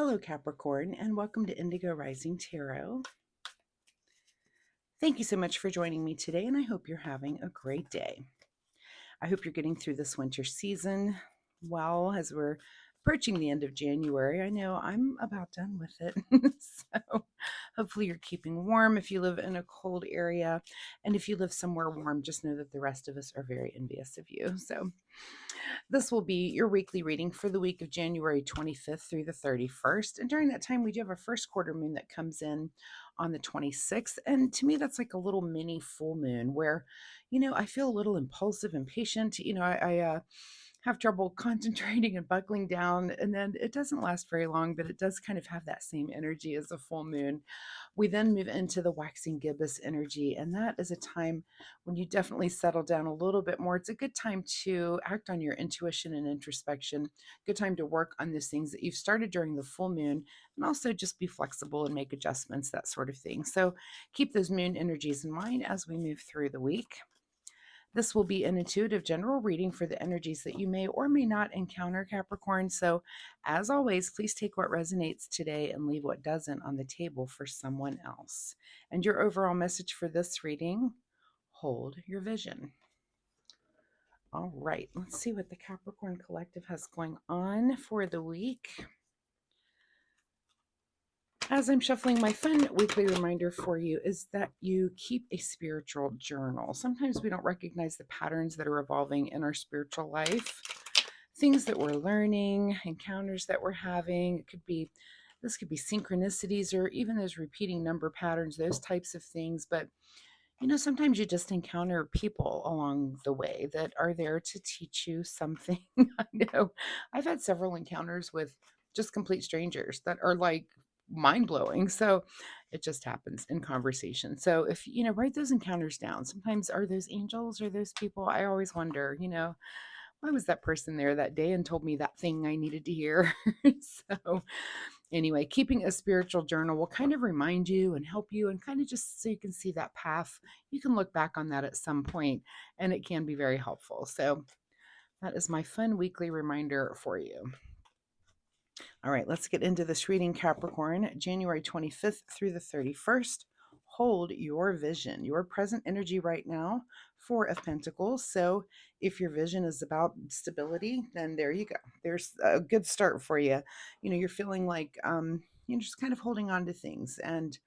Hello, Capricorn, and welcome to Indigo Rising Tarot. Thank you so much for joining me today, and I hope you're having a great day. I hope you're getting through this winter season well as we're approaching the end of January. I know I'm about done with it. So hopefully you're keeping warm if you live in a cold area. And if you live somewhere warm, just know that the rest of us are very envious of you. So this will be your weekly reading for the week of January 25th through the 31st. And during that time, we do have a first quarter moon that comes in on the 26th. And to me, that's like a little mini full moon where, I feel a little impulsive, impatient. I have trouble concentrating and buckling down. And then it doesn't last very long, but it does kind of have that same energy as a full moon. We then move into the waxing gibbous energy, and that is a time when you definitely settle down a little bit more. It's a good time to act on your intuition and introspection, good time to work on those things that you've started during the full moon, and also just be flexible and make adjustments, that sort of thing. So keep those moon energies in mind as we move through the week. This will be an intuitive general reading for the energies that you may or may not encounter, Capricorn. So, as always, please take what resonates today and leave what doesn't on the table for someone else. And your overall message for this reading: hold your vision. All right, let's see what the Capricorn Collective has going on for the week. As I'm shuffling, my fun weekly reminder for you is that you keep a spiritual journal. Sometimes we don't recognize the patterns that are evolving in our spiritual life, things that we're learning, encounters that we're having. This could be synchronicities or even those repeating number patterns, those types of things. But sometimes you just encounter people along the way that are there to teach you something. I know I've had several encounters with just complete strangers that are like mind blowing. So it just happens in conversation. So if, write those encounters down. Sometimes are those angels or those people? I always wonder, why was that person there that day and told me that thing I needed to hear? So anyway, keeping a spiritual journal will kind of remind you and help you, and kind of just so you can see that path. You can look back on that at some point, and it can be very helpful. So that is my fun weekly reminder for you. All right, let's get into this reading, Capricorn, January 25th through the 31st. Hold your vision, your present energy right now, Four of Pentacles. So if your vision is about stability, then there you go. There's a good start for you. You're feeling like, you're just kind of holding on to things and,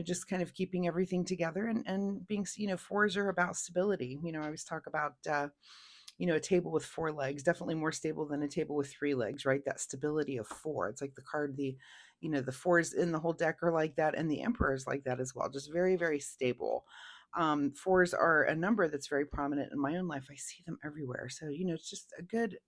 just kind of keeping everything together and being, fours are about stability. I always talk about, a table with four legs, definitely more stable than a table with three legs, right? That stability of four. It's like the card, the fours in the whole deck are like that, and the Emperor is like that as well. Just very, very stable. Fours are a number that's very prominent in my own life. I see them everywhere. So, it's just a good,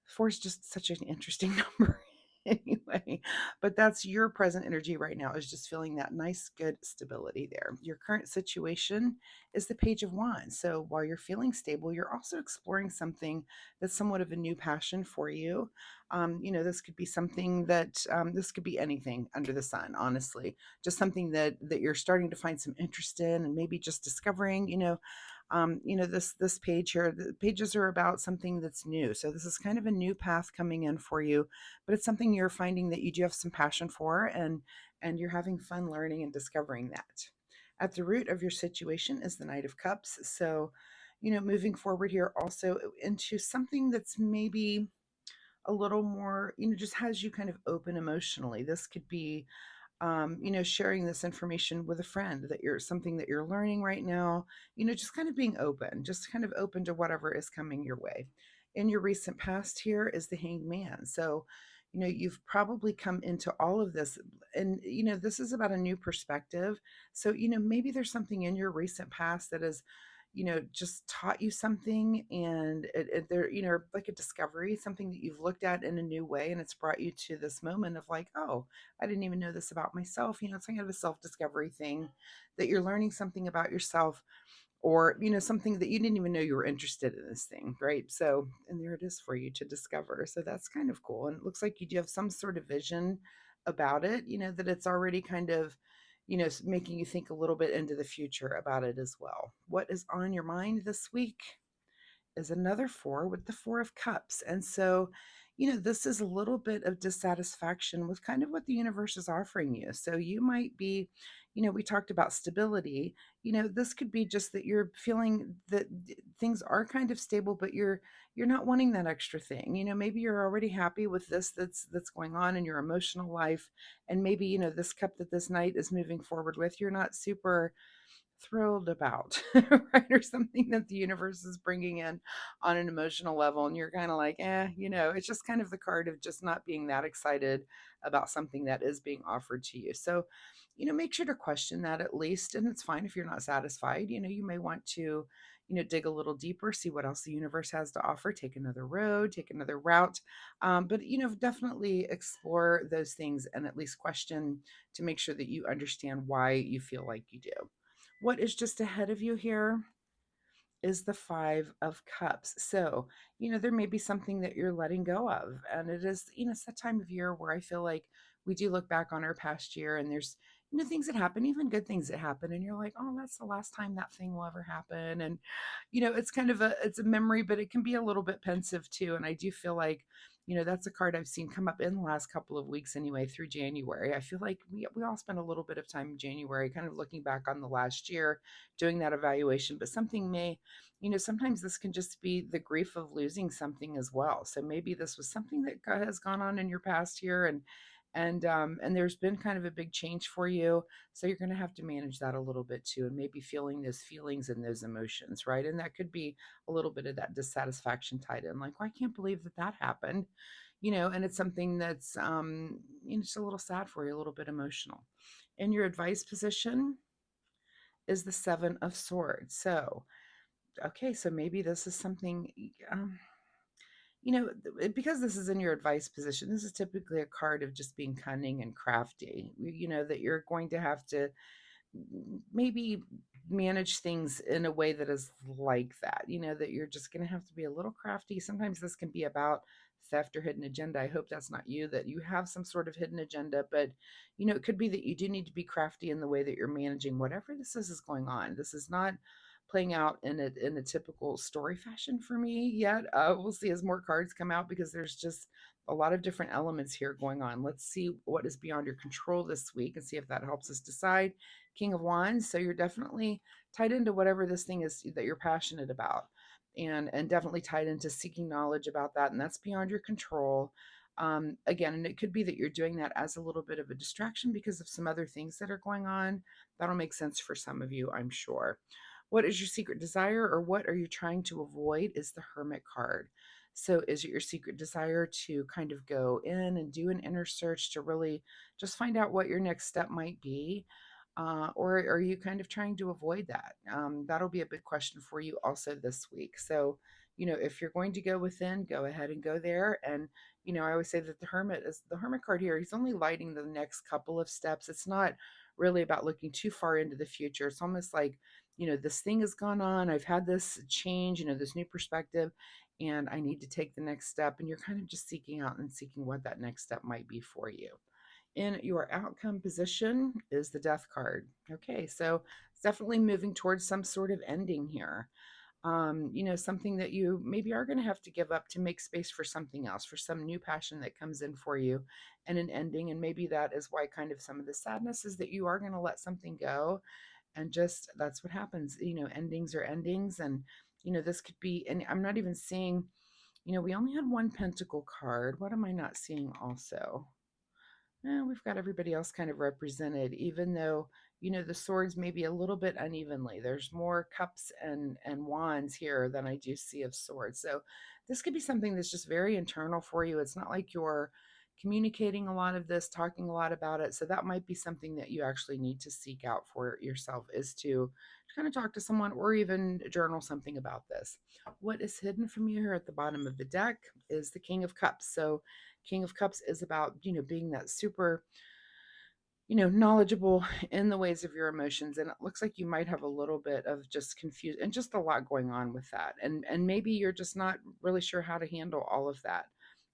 four is just such an interesting number. Anyway, but that's your present energy right now, is just feeling that nice, good stability there. Your current situation is the Page of Wands. So while you're feeling stable, you're also exploring something that's somewhat of a new passion for you. This could be something that, this could be anything under the sun, honestly, just something that you're starting to find some interest in, and maybe just discovering, this page here, the pages are about something that's new. So this is kind of a new path coming in for you, but it's something you're finding that you do have some passion for, and you're having fun learning and discovering that. At the root of your situation is the Knight of Cups. So, moving forward here also into something that's maybe a little more, just has you kind of open emotionally. This could be, sharing this information with a friend, that you're something that you're learning right now, just kind of being open, just kind of open to whatever is coming your way. In your recent past here is the Hanged Man. So, you've probably come into all of this, and, this is about a new perspective. So, maybe there's something in your recent past that is, just taught you something, and there, like a discovery, something that you've looked at in a new way, and it's brought you to this moment of like, oh, I didn't even know this about myself. It's kind of a self-discovery thing, that you're learning something about yourself, or, something that you didn't even know you were interested in this thing, right? So, and there it is for you to discover. So that's kind of cool. And it looks like you do have some sort of vision about it, that it's already kind of, making you think a little bit into the future about it as well. What is on your mind this week is another four with the Four of Cups. And so, this is a little bit of dissatisfaction with kind of what the universe is offering you. So you might be, we talked about stability. This could be just that you're feeling that things are kind of stable, but you're not wanting that extra thing. Maybe you're already happy with this that's going on in your emotional life, and maybe, this cup that this night is moving forward with, you're not super thrilled about, right? Or something that the universe is bringing in on an emotional level. And you're kind of like, it's just kind of the card of just not being that excited about something that is being offered to you. So, make sure to question that at least. And it's fine if you're not satisfied. You may want to, dig a little deeper, see what else the universe has to offer, take another road, take another route. But, definitely explore those things and at least question to make sure that you understand why you feel like you do. What is just ahead of you here is the Five of Cups. So, there may be something that you're letting go of. And it is, it's that time of year where I feel like we do look back on our past year and there's, things that happen, even good things that happen. And you're like, oh, that's the last time that thing will ever happen. And, it's kind of it's a memory, but it can be a little bit pensive too. And I do feel like, that's a card I've seen come up in the last couple of weeks anyway, through January. I feel like we all spend a little bit of time in January kind of looking back on the last year, doing that evaluation, but something may, sometimes this can just be the grief of losing something as well. So maybe this was something that has gone on in your past year, and there's been kind of a big change for you. So you're going to have to manage that a little bit too, and maybe feeling those feelings and those emotions, right? And that could be a little bit of that dissatisfaction tied in, like, well, I can't believe that happened, and it's something that's just a little sad for you, a little bit emotional. In your advice position is the Seven of Swords. So okay, so maybe this is something, because this is in your advice position, this is typically a card of just being cunning and crafty, that you're going to have to maybe manage things in a way that is like that, that you're just going to have to be a little crafty. Sometimes this can be about theft or hidden agenda. I hope that's not you, that you have some sort of hidden agenda, but it could be that you do need to be crafty in the way that you're managing whatever this is going on. This is not playing out in a typical story fashion for me yet. We'll see as more cards come out, because there's just a lot of different elements here going on. Let's see what is beyond your control this week and see if that helps us decide. King of Wands. So you're definitely tied into whatever this thing is that you're passionate about, and definitely tied into seeking knowledge about that. And that's beyond your control. Again, and it could be that you're doing that as a little bit of a distraction because of some other things that are going on. That'll make sense for some of you, I'm sure. What is your secret desire, or what are you trying to avoid, is the Hermit card. So is it your secret desire to kind of go in and do an inner search to really just find out what your next step might be? Or are you kind of trying to avoid that? That'll be a big question for you also this week. So, if you're going to go within, go ahead and go there. And, I always say that the Hermit card here. He's only lighting the next couple of steps. It's not really about looking too far into the future. It's almost like, this thing has gone on. I've had this change, this new perspective, and I need to take the next step. And you're kind of just seeking out and seeking what that next step might be for you. In your outcome position is the Death card. Okay, so it's definitely moving towards some sort of ending here. Something that you maybe are going to have to give up to make space for something else, for some new passion that comes in for you, and an ending. And maybe that is why kind of some of the sadness is that you are going to let something go. And just that's what happens. Endings are endings. And, this could be, and I'm not even seeing, we only had one Pentacle card. What am I not seeing also? We've got everybody else kind of represented, even though, the swords may be a little bit unevenly. There's more cups and wands here than I do see of swords. So this could be something that's just very internal for you. It's not like you're communicating a lot of this, talking a lot about it. So that might be something that you actually need to seek out for yourself, is to kind of talk to someone or even journal something about this. What is hidden from you here at the bottom of the deck is the King of Cups. So King of Cups is about, being that super, knowledgeable in the ways of your emotions. And it looks like you might have a little bit of just confused and just a lot going on with that. And maybe you're just not really sure how to handle all of that,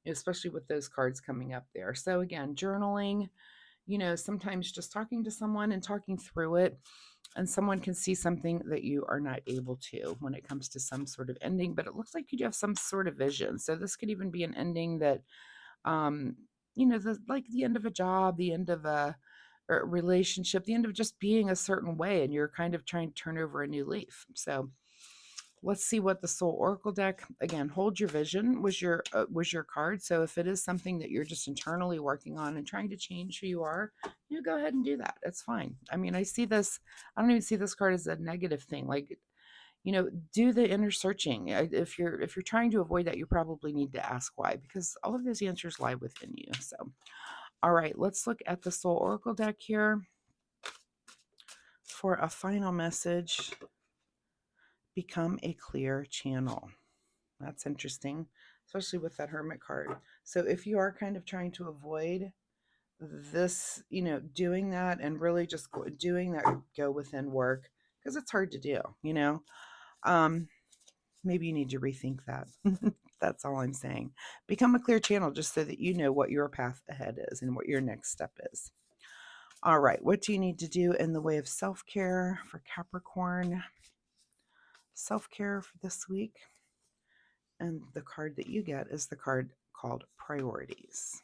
especially with those cards coming up there. So again, journaling, Sometimes just talking to someone and talking through it, and someone can see something that you are not able to when it comes to some sort of ending, but it looks like you do have some sort of vision. So this could even be an ending that, um, like the end of a job, the end of a relationship, the end of just being a certain way, and you're kind of trying to turn over a new leaf. So let's see what the Soul Oracle deck, again, hold your vision was your card. So if it is something that you're just internally working on and trying to change who you are, go ahead and do that. It's fine. I mean, I don't even see this card as a negative thing. Like, do the inner searching. If you're trying to avoid that, you probably need to ask why, because all of those answers lie within you. So, all right, let's look at the Soul Oracle deck here for a final message. Become a clear channel. That's interesting, especially with that Hermit card. So if you are kind of trying to avoid this, doing that and really just doing that, go within work, because it's hard to do, um, maybe you need to rethink that. That's all I'm saying. Become a clear channel just so that you know what your path ahead is and what your next step is. All right, what do you need to do in the way of self-care for Capricorn? Self-care for this week. And the card that you get is the card called Priorities.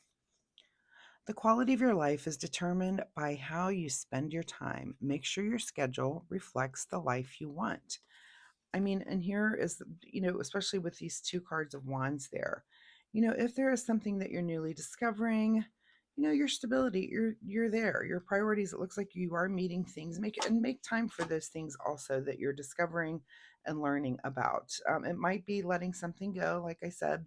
The quality of your life is determined by how you spend your time. Make sure your schedule reflects the life you want. I mean, and here is, especially with these two cards of wands there, if there is something that you're newly discovering, your stability, you're there, your priorities, it looks like you are meeting things, make time for those things also that you're discovering and learning about. It might be letting something go, like I said,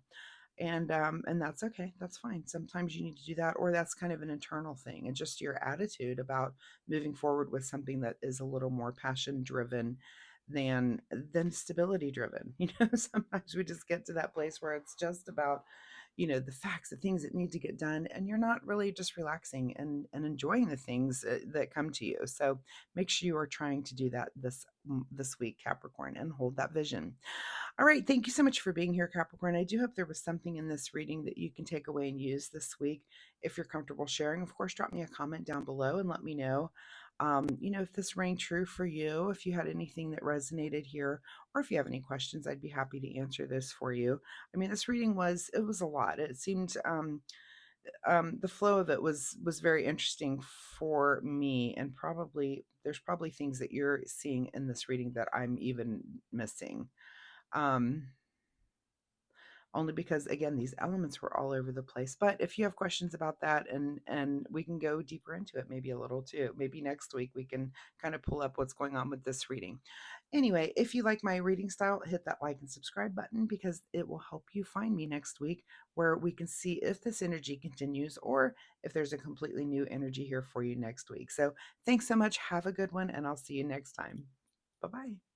and that's okay, that's fine. Sometimes you need to do that, or that's kind of an internal thing, and just your attitude about moving forward with something that is a little more passion driven than stability driven. Sometimes we just get to that place where it's just about the facts, the things that need to get done, and you're not really just relaxing and enjoying the things that come to you. So make sure you are trying to do that this week, Capricorn, and hold that vision. All right. Thank you so much for being here, Capricorn. I do hope there was something in this reading that you can take away and use this week. If you're comfortable sharing, of course, drop me a comment down below and let me know. If this rang true for you, if you had anything that resonated here, or if you have any questions, I'd be happy to answer this for you. I mean, this reading it was a lot. It seemed the flow of it was very interesting for me, and there's probably things that you're seeing in this reading that I'm even missing. Um, Only because, again, these elements were all over the place. But if you have questions about that, and we can go deeper into it, maybe a little too, maybe next week we can kind of pull up what's going on with this reading. Anyway, if you like my reading style, hit that like and subscribe button, because it will help you find me next week, where we can see if this energy continues or if there's a completely new energy here for you next week. So thanks so much, have a good one, and I'll see you next time. Bye bye.